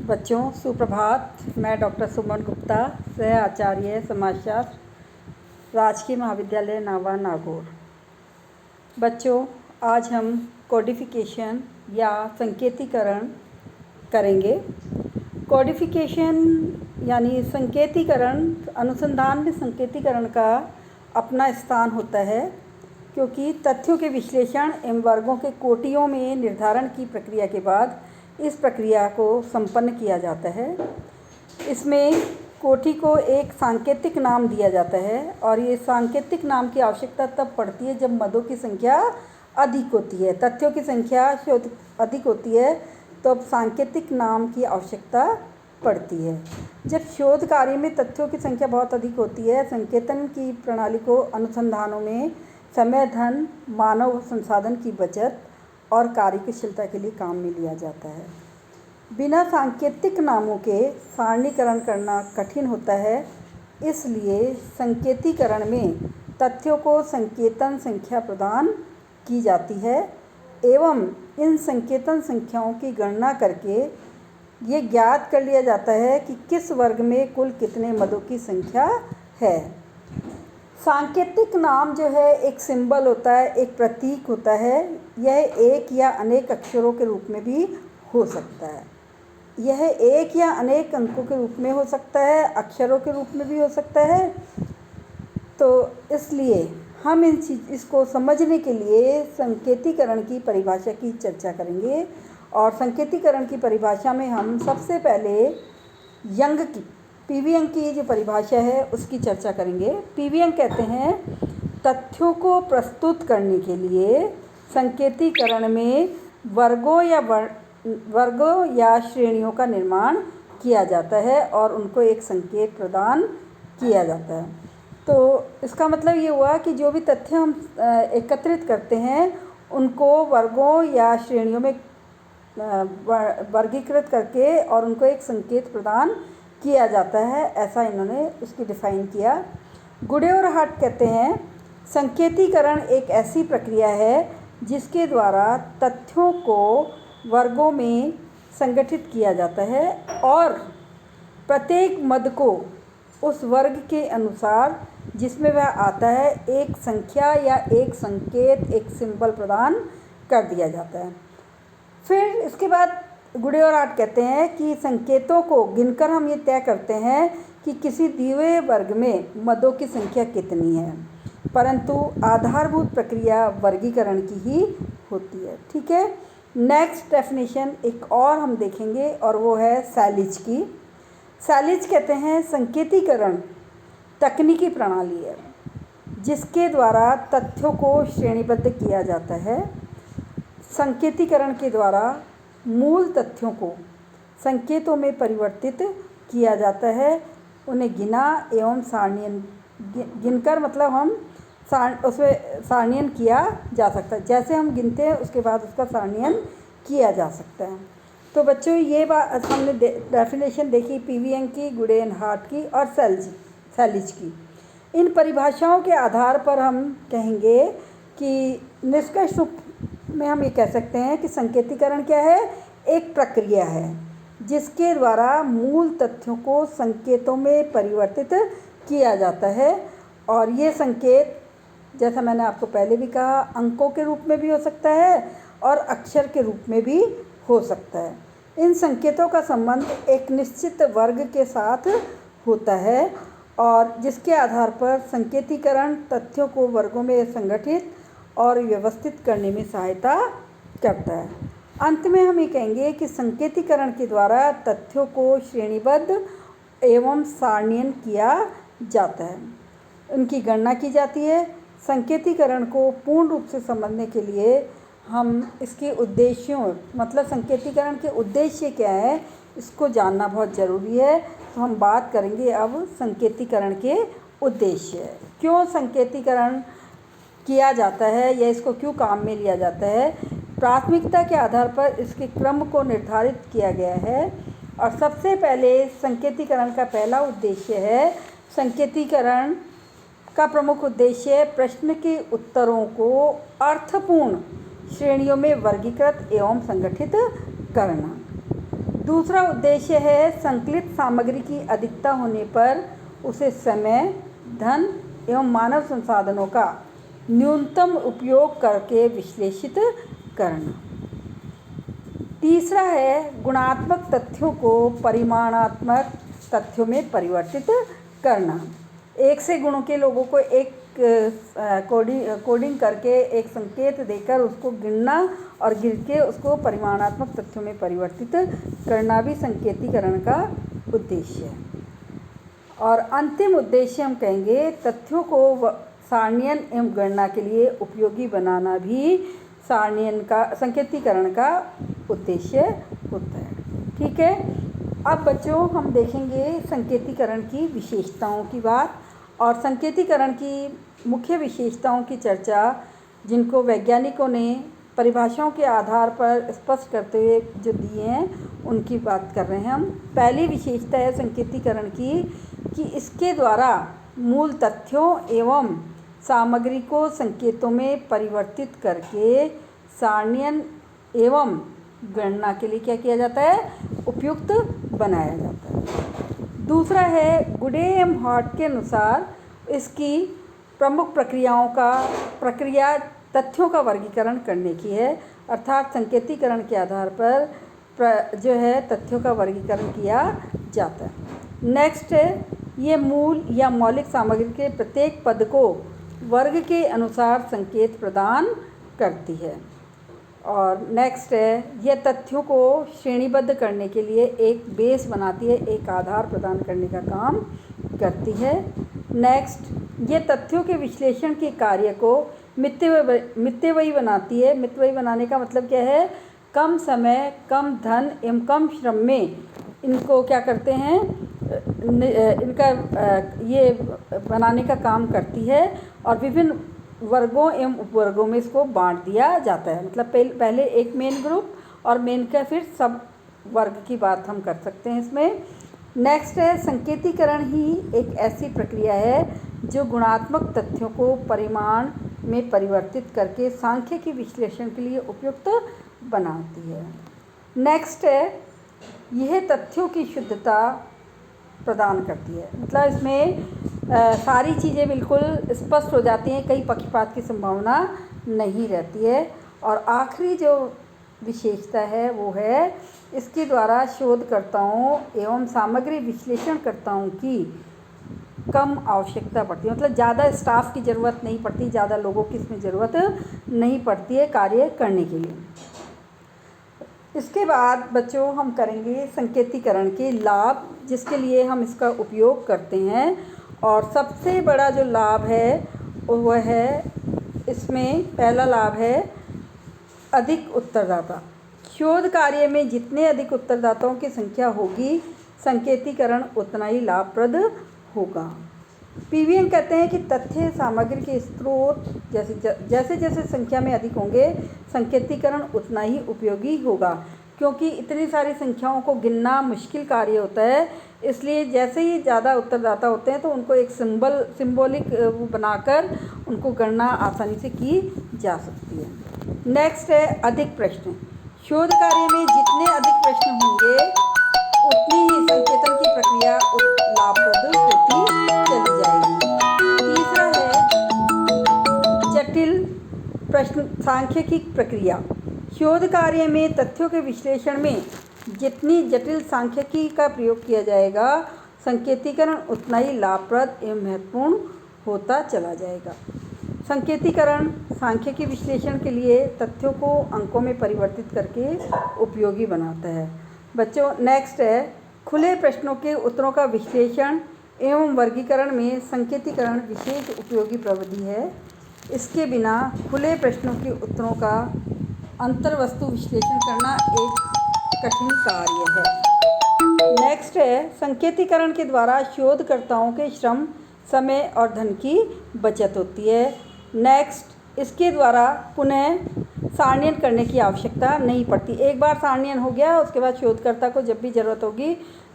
बच्चों सुप्रभात। मैं डॉक्टर सुमन गुप्ता, सह आचार्य समाजशास्त्र, राजकीय महाविद्यालय नावा नागौर। बच्चों, आज हम कोडिफिकेशन या संकेतीकरण करेंगे। कोडिफिकेशन यानी संकेतीकरण, अनुसंधान में संकेतीकरण का अपना स्थान होता है, क्योंकि तथ्यों के विश्लेषण एवं वर्गों के कोटियों में निर्धारण की प्रक्रिया के बाद इस प्रक्रिया को संपन्न किया जाता है। इसमें कोटि को एक सांकेतिक नाम दिया जाता है और ये सांकेतिक नाम की आवश्यकता तब पड़ती है जब मदों की संख्या अधिक होती है, तथ्यों की संख्या अधिक होती है, तो अब सांकेतिक नाम की आवश्यकता पड़ती है। जब शोध कार्य में तथ्यों की संख्या बहुत अधिक होती है, संकेतन की प्रणाली को अनुसंधानों में समय, धन, मानव संसाधन की बचत और कार्यकुशलता के लिए काम में लिया जाता है। बिना सांकेतिक नामों के सारणीकरण करना कठिन होता है, इसलिए संकेतीकरण में तथ्यों को संकेतन संख्या प्रदान की जाती है एवं इन संकेतन संख्याओं की गणना करके ये ज्ञात कर लिया जाता है कि किस वर्ग में कुल कितने मदों की संख्या है। सांकेतिक नाम जो है एक सिंबल होता है, एक प्रतीक होता है। यह एक या अनेक अक्षरों के रूप में भी हो सकता है, यह एक या अनेक अंकों के रूप में हो सकता है, अक्षरों के रूप में भी हो सकता है। तो इसलिए हम इसको समझने के लिए संकेतीकरण की परिभाषा की चर्चा करेंगे। और संकेतीकरण की परिभाषा में हम सबसे पहले यंग की पीवी यंग की जो परिभाषा है उसकी चर्चा करेंगे। पीवी यंग कहते हैं, तथ्यों को प्रस्तुत करने के लिए संकेतीकरण में वर्गों या श्रेणियों का निर्माण किया जाता है और उनको एक संकेत प्रदान किया जाता है। तो इसका मतलब ये हुआ कि जो भी तथ्य हम एकत्रित करते हैं उनको वर्गों या श्रेणियों में वर्गीकृत करके और उनको एक संकेत प्रदान किया जाता है, ऐसा इन्होंने उसकी डिफ़ाइन किया। गुडे और हार्ट कहते हैं, संकेतीकरण एक ऐसी प्रक्रिया है जिसके द्वारा तथ्यों को वर्गों में संगठित किया जाता है और प्रत्येक मद को उस वर्ग के अनुसार जिसमें वह आता है एक संख्या या एक संकेत, एक सिंबल प्रदान कर दिया जाता है। फिर इसके बाद गुडे और हार्ट कहते हैं कि संकेतों को गिनकर हम ये तय करते हैं कि किसी दिए हुए वर्ग में मदों की संख्या कितनी है, परंतु आधारभूत प्रक्रिया वर्गीकरण की ही होती है। ठीक है, नेक्स्ट डेफिनेशन एक और हम देखेंगे और वो है सैलिज की। सैलिज कहते हैं, संकेतीकरण तकनीकी प्रणाली है जिसके द्वारा तथ्यों को श्रेणीबद्ध किया जाता है। संकेतीकरण के द्वारा मूल तथ्यों को संकेतों में परिवर्तित किया जाता है, उन्हें गिना एवं सारणीयन, गिनकर मतलब हम उसमें सारणीयन किया जा सकता है। जैसे हम गिनते हैं उसके बाद उसका सारणीयन किया जा सकता है। तो बच्चों, ये बात हमने डेफिनेशन देखी पीवी यंग की, गुडे एंड हार्ट की और सैलिज की। इन परिभाषाओं के आधार पर हम कहेंगे कि निष्कर्ष रूप में हम ये कह सकते हैं कि संकेतीकरण क्या है, एक प्रक्रिया है जिसके द्वारा मूल तथ्यों को संकेतों में परिवर्तित किया जाता है। और ये संकेत, जैसा मैंने आपको पहले भी कहा, अंकों के रूप में भी हो सकता है और अक्षर के रूप में भी हो सकता है। इन संकेतों का संबंध एक निश्चित वर्ग के साथ होता है और जिसके आधार पर संकेतीकरण तथ्यों को वर्गों में संगठित और व्यवस्थित करने में सहायता करता है। अंत में हम ये कहेंगे कि संकेतीकरण के द्वारा तथ्यों को श्रेणीबद्ध एवं सारणीयन किया जाता है, उनकी गणना की जाती है। संकेतीकरण को पूर्ण रूप से समझने के लिए हम इसके उद्देश्यों, मतलब संकेतीकरण के उद्देश्य क्या है, इसको जानना बहुत ज़रूरी है। तो हम बात करेंगे अब संकेतीकरण के उद्देश्य, क्यों संकेतीकरण किया जाता है या इसको क्यों काम में लिया जाता है। प्राथमिकता के आधार पर इसके क्रम को निर्धारित किया गया है और सबसे पहले संकेतीकरण का पहला उद्देश्य है, संकेतीकरण का प्रमुख उद्देश्य प्रश्न के उत्तरों को अर्थपूर्ण श्रेणियों में वर्गीकृत एवं संगठित करना। दूसरा उद्देश्य है संकलित सामग्री की अधिकता होने पर उसे समय, धन एवं मानव संसाधनों का न्यूनतम उपयोग करके विश्लेषित करना। तीसरा है गुणात्मक तथ्यों को परिमाणात्मक तथ्यों में परिवर्तित करना। एक से गुणों के लोगों को एक कोडिंग करके एक संकेत देकर उसको गिनना और गिन के उसको परिमाणात्मक तथ्यों में परिवर्तित करना भी संकेतीकरण का उद्देश्य है। और अंतिम उद्देश्य हम कहेंगे तथ्यों को सारणीयन एवं गणना के लिए उपयोगी बनाना भी सारणीयन का संकेतीकरण का उद्देश्य होता है। ठीक है, अब बच्चों हम देखेंगे संकेतीकरण की विशेषताओं की बात और संकेतीकरण की मुख्य विशेषताओं की चर्चा जिनको वैज्ञानिकों ने परिभाषाओं के आधार पर स्पष्ट करते हुए जो दिए हैं उनकी बात कर रहे हैं हम। पहली विशेषता है संकेतीकरण की कि इसके द्वारा मूल तथ्यों एवं सामग्री को संकेतों में परिवर्तित करके सारणीयन एवं गणना के लिए क्या किया जाता है, उपयुक्त बनाया जाता है। दूसरा है गुडे एवं हार्ट के अनुसार इसकी प्रमुख प्रक्रिया तथ्यों का वर्गीकरण करने की है, अर्थात संकेतीकरण के आधार पर जो है तथ्यों का वर्गीकरण किया जाता है। नेक्स्ट है ये मूल या मौलिक सामग्री के प्रत्येक पद को वर्ग के अनुसार संकेत प्रदान करती है। और नेक्स्ट है यह तथ्यों को श्रेणीबद्ध करने के लिए एक बेस बनाती है, एक आधार प्रदान करने का काम करती है। नेक्स्ट ये तथ्यों के विश्लेषण के कार्य को मितव्ययी बनाती है। मितव्ययी बनाने का मतलब क्या है, कम समय, कम धन एवं कम श्रम में इनको क्या करते हैं, इनका ये बनाने का काम करती है और विभिन्न वर्गों एवं उपवर्गों में इसको बांट दिया जाता है। मतलब पहले एक मेन ग्रुप और मेन का फिर सब वर्ग की बात हम कर सकते हैं इसमें। नेक्स्ट है संकेतीकरण ही एक ऐसी प्रक्रिया है जो गुणात्मक तथ्यों को परिमाण में परिवर्तित करके सांख्यिकी विश्लेषण के लिए उपयुक्त बनाती है। नेक्स्ट है यह तथ्यों की शुद्धता प्रदान करती है, मतलब इसमें सारी चीज़ें बिल्कुल स्पष्ट हो जाती हैं, कई पक्षपात की संभावना नहीं रहती है। और आखिरी जो विशेषता है वो है इसके द्वारा शोधकर्ताओं एवं सामग्री विश्लेषणकर्ताओं की कम आवश्यकता पड़ती है, मतलब ज़्यादा स्टाफ की ज़रूरत नहीं पड़ती, ज़्यादा लोगों की इसमें ज़रूरत नहीं पड़ती है कार्य करने के लिए। इसके बाद बच्चों हम करेंगे संकेतीकरण के लाभ जिसके लिए हम इसका उपयोग करते हैं। और सबसे बड़ा जो लाभ है वह है, इसमें पहला लाभ है अधिक उत्तरदाता। शोध कार्य में जितने अधिक उत्तरदाताओं की संख्या होगी संकेतीकरण उतना ही लाभप्रद होगा। पीवीएन कहते हैं कि तथ्य सामग्री के स्रोत जैसे जैसे संख्या में अधिक होंगे संकेतीकरण उतना ही उपयोगी होगा, क्योंकि इतनी सारी संख्याओं को गिनना मुश्किल कार्य होता है। इसलिए जैसे ही ज़्यादा उत्तरदाता होते हैं तो उनको एक सिंबॉलिक बनाकर उनको गणना आसानी से की जा सकती है। नेक्स्ट है अधिक प्रश्न। शोध कार्य में जितने अधिक प्रश्न होंगे उतनी ही संकेतन की प्रक्रिया लाभप्रद होती चली जाएगी। तीसरा है जटिल प्रश्न सांख्यिकी प्रक्रिया। शोध कार्य में तथ्यों के विश्लेषण में जितनी जटिल सांख्यिकी का प्रयोग किया जाएगा संकेतीकरण उतना ही लाभप्रद एवं महत्वपूर्ण होता चला जाएगा। संकेतीकरण सांख्यिकी विश्लेषण के लिए तथ्यों को अंकों में परिवर्तित करके उपयोगी बनाता है। बच्चों नेक्स्ट है खुले प्रश्नों के उत्तरों का विश्लेषण एवं वर्गीकरण में संकेतीकरण विशेष उपयोगी प्रविधि है। इसके बिना खुले प्रश्नों के उत्तरों का अंतर्वस्तु विश्लेषण करना एक कठिन कार्य है। नेक्स्ट है संकेतीकरण के द्वारा शोधकर्ताओं के श्रम, समय और धन की बचत होती है। नेक्स्ट इसके द्वारा पुनः सारणीयन करने की आवश्यकता नहीं पड़ती। एक बार सारणीयन हो गया उसके बाद शोधकर्ता को जब भी ज़रूरत होगी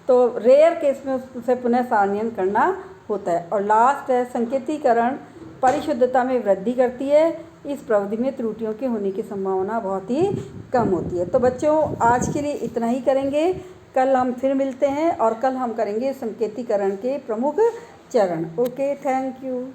तो रेयर केस में उसे पुनः सारणीयन करना होता है। और लास्ट है संकेतीकरण परिशुद्धता में वृद्धि करती है। इस प्रविधि में त्रुटियों के होने की संभावना बहुत ही कम होती है। तो बच्चों आज के लिए इतना ही करेंगे। कल हम फिर मिलते हैं और कल हम करेंगे संकेतीकरण के प्रमुख चरण। Okay, thank you.